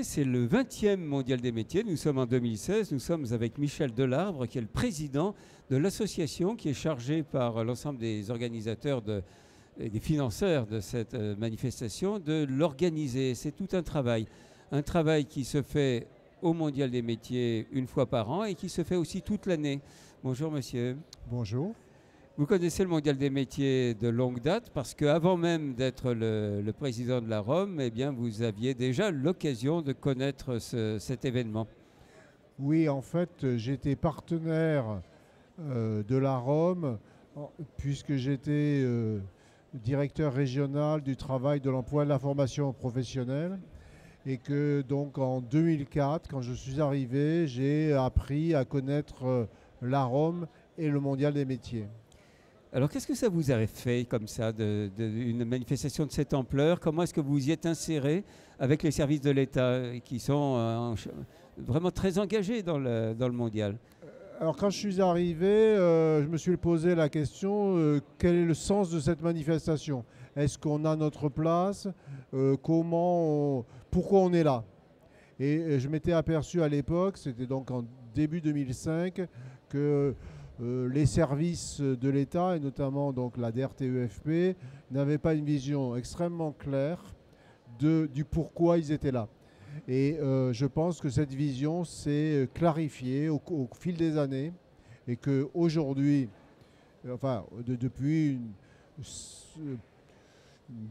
C'est le 20e mondial des métiers. Nous sommes en 2016. Nous sommes avec Michel Delarbre, qui est le président de l'association qui est chargée par l'ensemble des organisateurs et des financeurs de cette manifestation de l'organiser. C'est tout un travail qui se fait au mondial des métiers une fois par an et qui se fait aussi toute l'année. Bonjour monsieur. Bonjour. Vous connaissez le mondial des métiers de longue date parce qu'avant même d'être le président de la ROM, eh bien, vous aviez déjà l'occasion de connaître cet événement. Oui, en fait, j'étais partenaire de la ROM puisque j'étais directeur régional du travail, de l'emploi et de la formation professionnelle. Et que donc en 2004, quand je suis arrivé, j'ai appris à connaître la ROM et le mondial des métiers. Alors, qu'est-ce que ça vous a fait comme ça, une manifestation de cette ampleur? Comment est-ce que vous y êtes inséré avec les services de l'État qui sont vraiment très engagés dans le mondial? Alors, quand je suis arrivé, je me suis posé la question, quel est le sens de cette manifestation? Est-ce qu'on a notre place? Pourquoi on est là? Et je m'étais aperçu à l'époque, c'était donc en début 2005, que les services de l'État, et notamment donc la DRTEFP, n'avaient pas une vision extrêmement claire du pourquoi ils étaient là. Et je pense que cette vision s'est clarifiée au fil des années et qu'aujourd'hui, enfin depuis une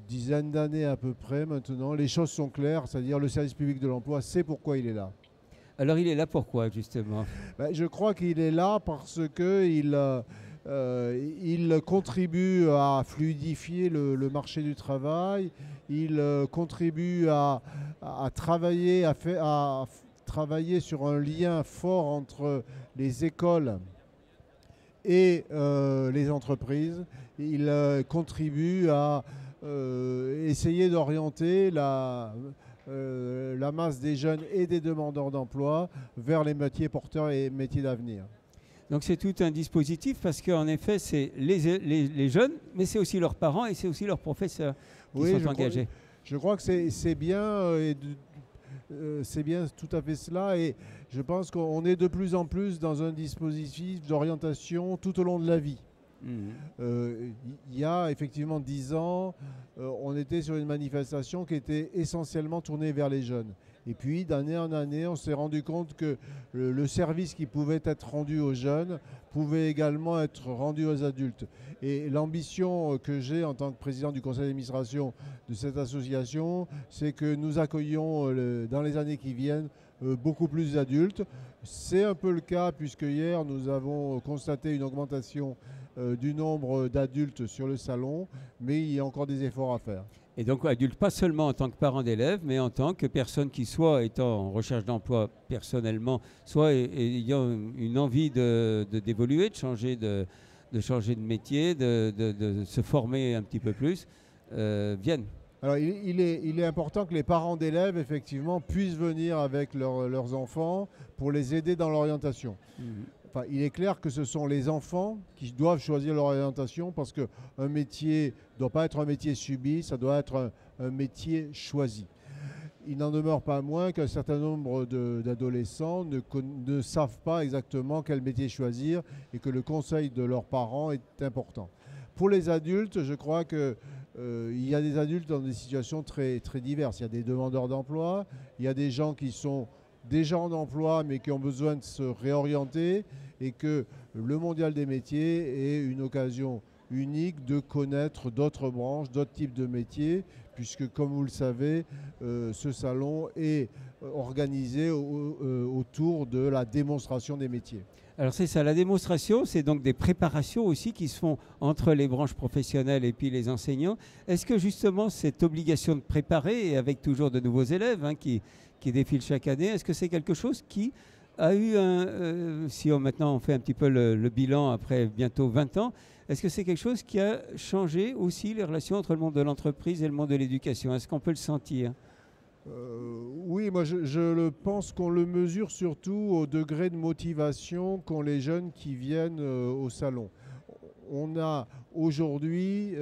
dizaine d'années à peu près maintenant, les choses sont claires, c'est-à-dire le service public de l'emploi sait pourquoi il est là. Alors il est là pourquoi justement? Je crois qu'il est là parce qu'il il contribue à fluidifier le marché du travail, il contribue à travailler, à travailler sur un lien fort entre les écoles et les entreprises. Il contribue à essayer d'orienter la masse des jeunes et des demandeurs d'emploi vers les métiers porteurs et métiers d'avenir. Donc c'est tout un dispositif parce qu'en effet, c'est les jeunes, mais c'est aussi leurs parents et c'est aussi leurs professeurs qui sont engagés. Je crois que c'est bien, c'est bien tout à fait cela. Et je pense qu'on est de plus en plus dans un dispositif d'orientation tout au long de la vie. Il y a effectivement 10 ans, on était sur une manifestation qui était essentiellement tournée vers les jeunes. Et puis d'année en année, on s'est rendu compte que le service qui pouvait être rendu aux jeunes pouvait également être rendu aux adultes. Et l'ambition que j'ai en tant que président du conseil d'administration de cette association, c'est que nous accueillons dans les années qui viennent beaucoup plus d'adultes. C'est un peu le cas puisque hier nous avons constaté une augmentation du nombre d'adultes sur le salon, mais il y a encore des efforts à faire. Et donc adulte, pas seulement en tant que parent d'élève, mais en tant que personne qui soit étant en recherche d'emploi personnellement, soit ayant une envie d'évoluer, de changer de métier, de se former un petit peu plus, viennent. Alors il est important que les parents d'élèves effectivement puissent venir avec leurs enfants pour les aider dans l'orientation. Enfin, il est clair que ce sont les enfants qui doivent choisir leur orientation parce qu'un métier ne doit pas être un métier subi, ça doit être un métier choisi. Il n'en demeure pas moins qu'un certain nombre d'adolescents ne savent pas exactement quel métier choisir et que le conseil de leurs parents est important. Pour les adultes, je crois qu'il y a des adultes dans des situations très, très diverses. Il y a des demandeurs d'emploi, il y a des gens qui sont déjà en emploi mais qui ont besoin de se réorienter et que le mondial des métiers est une occasion unique de connaître d'autres branches, d'autres types de métiers puisque comme vous le savez, ce salon est organisé autour de la démonstration des métiers. Alors c'est ça, la démonstration, c'est donc des préparations aussi qui se font entre les branches professionnelles et puis les enseignants. Est-ce que justement cette obligation de préparer, et avec toujours de nouveaux élèves qui défilent chaque année, est-ce que c'est quelque chose qui a eu maintenant on fait un petit peu le bilan après bientôt 20 ans, est-ce que c'est quelque chose qui a changé aussi les relations entre le monde de l'entreprise et le monde de l'éducation? Est-ce qu'on peut le sentir? Oui, moi je pense qu'on le mesure surtout au degré de motivation qu'ont les jeunes qui viennent au salon. On a aujourd'hui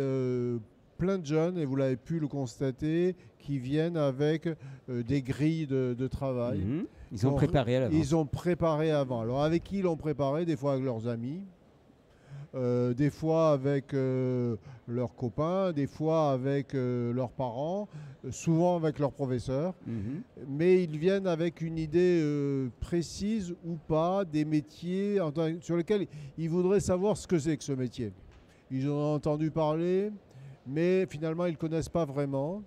plein de jeunes, et vous l'avez pu le constater, qui viennent avec des grilles de travail. Ils ont préparé à l'avance. Ils ont préparé avant. Alors avec qui ils l'ont préparé? Des fois avec leurs amis, des fois avec leurs copains, des fois avec leurs parents, souvent avec leurs professeurs. Mais ils viennent avec une idée précise ou pas des métiers sur lesquels ils voudraient savoir ce que c'est que ce métier. Ils en ont entendu parler, mais finalement ils ne connaissent pas vraiment.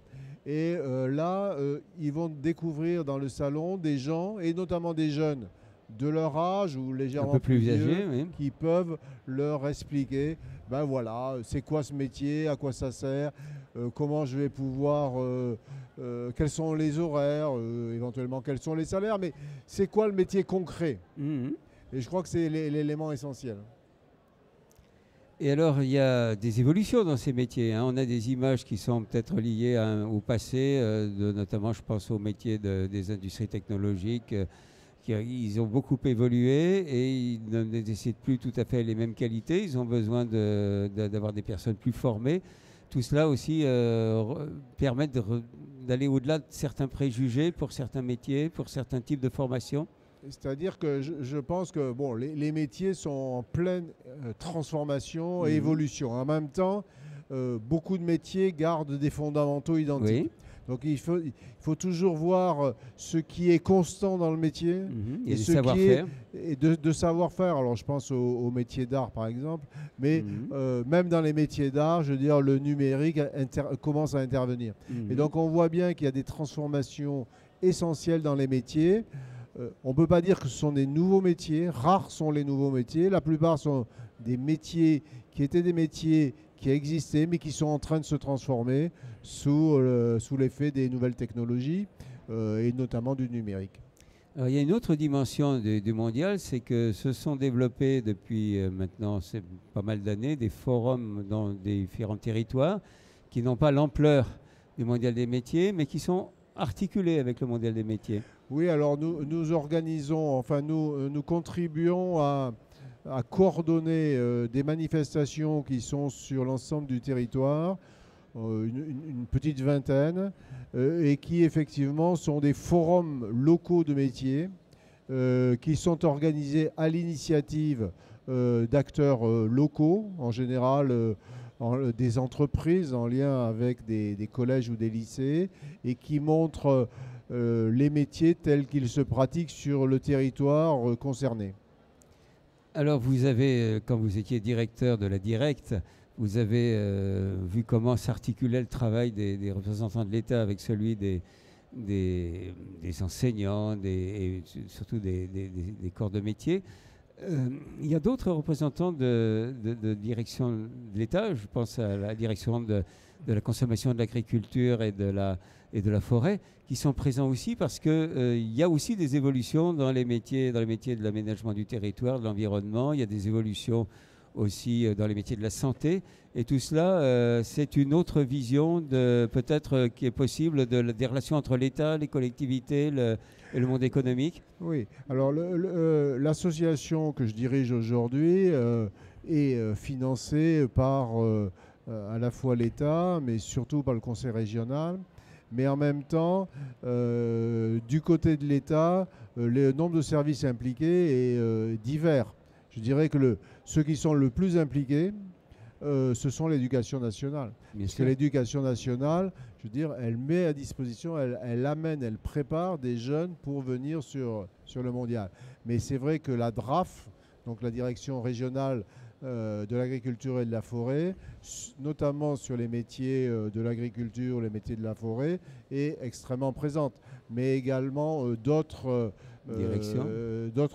Et là, ils vont découvrir dans le salon des gens, et notamment des jeunes de leur âge ou légèrement un peu plus vieux, âgés, oui, qui peuvent leur expliquer, ben voilà, c'est quoi ce métier, à quoi ça sert, comment je vais pouvoir, quels sont les horaires, éventuellement quels sont les salaires, mais c'est quoi le métier concret. Et je crois que c'est l'élément essentiel. Et alors, il y a des évolutions dans ces métiers. On a des images qui sont peut-être liées au passé, notamment, je pense aux métiers des industries technologiques. Ils ont beaucoup évolué et ils ne nécessitent plus tout à fait les mêmes qualités. Ils ont besoin d'avoir des personnes plus formées. Tout cela aussi permet d'aller au-delà de certains préjugés pour certains métiers, pour certains types de formations. C'est-à-dire que je pense que bon, les métiers sont en pleine transformation et évolution. En même temps, beaucoup de métiers gardent des fondamentaux identiques. Oui. Donc il faut toujours voir ce qui est constant dans le métier et ce qui est de savoir-faire. Alors je pense au métier d'art par exemple, mais même dans les métiers d'art, je veux dire, le numérique commence à intervenir. Et donc on voit bien qu'il y a des transformations essentielles dans les métiers. On ne peut pas dire que ce sont des nouveaux métiers, rares sont les nouveaux métiers, la plupart sont des métiers qui étaient des métiers qui existaient mais qui sont en train de se transformer sous l'effet des nouvelles technologies et notamment du numérique. Alors, il y a une autre dimension du mondial, c'est que se sont développés depuis maintenant pas mal d'années des forums dans des différents territoires qui n'ont pas l'ampleur du mondial des métiers mais qui sont articulés avec le mondial des métiers. Oui, alors nous organisons, enfin nous contribuons à coordonner des manifestations qui sont sur l'ensemble du territoire, une petite vingtaine, et qui effectivement sont des forums locaux de métiers qui sont organisés à l'initiative d'acteurs locaux, en général des entreprises en lien avec des collèges ou des lycées, et qui montrent les métiers tels qu'ils se pratiquent sur le territoire concerné. Alors vous avez, quand vous étiez directeur de la Directe, vous avez vu comment s'articulait le travail des représentants de l'État avec celui des enseignants et surtout des corps de métier. Il y a d'autres représentants de direction de l'État, je pense à la direction de la consommation de l'agriculture et de la forêt, qui sont présents aussi parce qu'il y a aussi des évolutions dans les métiers de l'aménagement du territoire, de l'environnement. Il y a des évolutions aussi dans les métiers de la santé. Et tout cela, c'est une autre vision peut-être qui est possible des relations entre l'État, les collectivités et le monde économique. Oui, alors l'association que je dirige aujourd'hui est financée par à la fois l'État, mais surtout par le Conseil régional. Mais en même temps, du côté de l'État, le nombre de services impliqués est divers. Je dirais que ceux qui sont le plus impliqués, ce sont l'éducation nationale. Parce que l'éducation nationale, je veux dire, elle met à disposition, elle amène, elle prépare des jeunes pour venir sur le mondial. Mais c'est vrai que la DRAF, donc la direction régionale de l'agriculture et de la forêt, notamment sur les métiers de l'agriculture, les métiers de la forêt, est extrêmement présente. Mais également d'autres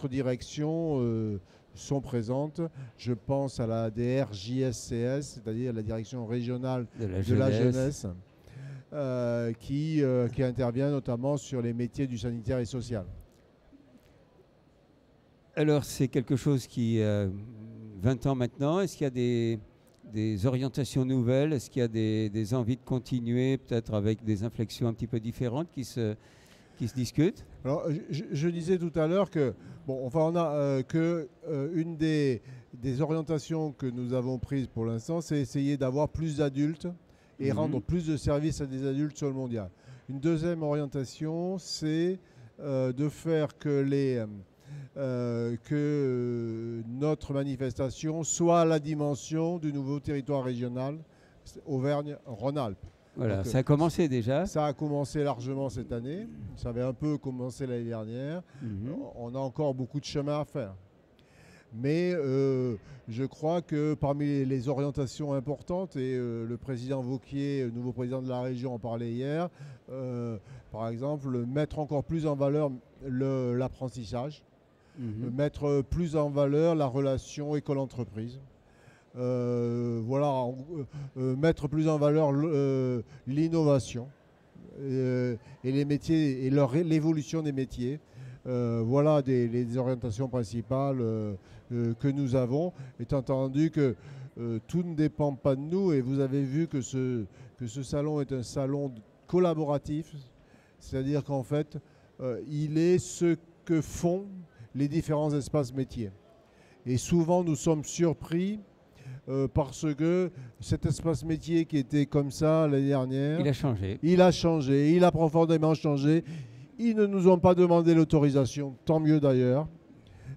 directions sont présentes. Je pense à la DRJSCS, c'est-à-dire la direction régionale de la jeunesse, qui intervient notamment sur les métiers du sanitaire et social. Alors c'est quelque chose qui 20 ans maintenant, est-ce qu'il y a des orientations nouvelles? Est-ce qu'il y a des envies de continuer, peut-être avec des inflexions un petit peu différentes qui se discutent? Alors, je disais tout à l'heure que, bon, enfin, on a une des orientations que nous avons prises pour l'instant, c'est essayer d'avoir plus d'adultes et rendre plus de services à des adultes sur le mondial. Une deuxième orientation, c'est de faire que notre manifestation soit à la dimension du nouveau territoire régional Auvergne-Rhône-Alpes. Voilà, Donc, ça a commencé déjà. Ça a commencé largement cette année. Ça avait un peu commencé l'année dernière. On a encore beaucoup de chemin à faire. Mais je crois que parmi les orientations importantes, et le président Wauquiez, le nouveau président de la région, en parlait hier, par exemple, mettre encore plus en valeur l'apprentissage, mettre plus en valeur la relation école-entreprise. Mettre plus en valeur l'innovation et les métiers et l'évolution des métiers. Voilà les orientations principales que nous avons, étant entendu que tout ne dépend pas de nous, et vous avez vu que ce salon est un salon collaboratif, c'est-à-dire qu'en fait, il est ce que font les différents espaces métiers. Et souvent, nous sommes surpris parce que cet espace métier qui était comme ça l'année dernière, il a changé. Il a profondément changé. Ils ne nous ont pas demandé l'autorisation, tant mieux d'ailleurs.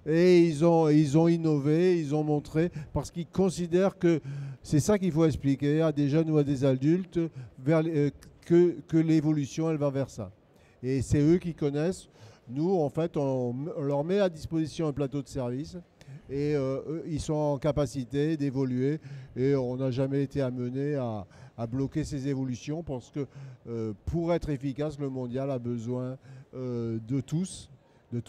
Et ils ont innové, ils ont montré, parce qu'ils considèrent que c'est ça qu'il faut expliquer à des jeunes ou à des adultes, que l'évolution, elle va vers ça. Et c'est eux qui connaissent. Nous, en fait, on leur met à disposition un plateau de service. Et ils sont en capacité d'évoluer, et on n'a jamais été amené à bloquer ces évolutions, parce que pour être efficace, le mondial a besoin de tous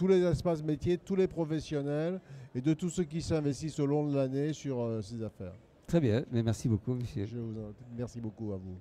les espaces métiers, de tous les professionnels et de tous ceux qui s'investissent au long de l'année sur ces affaires. Très bien, mais merci beaucoup, monsieur. Merci beaucoup à vous.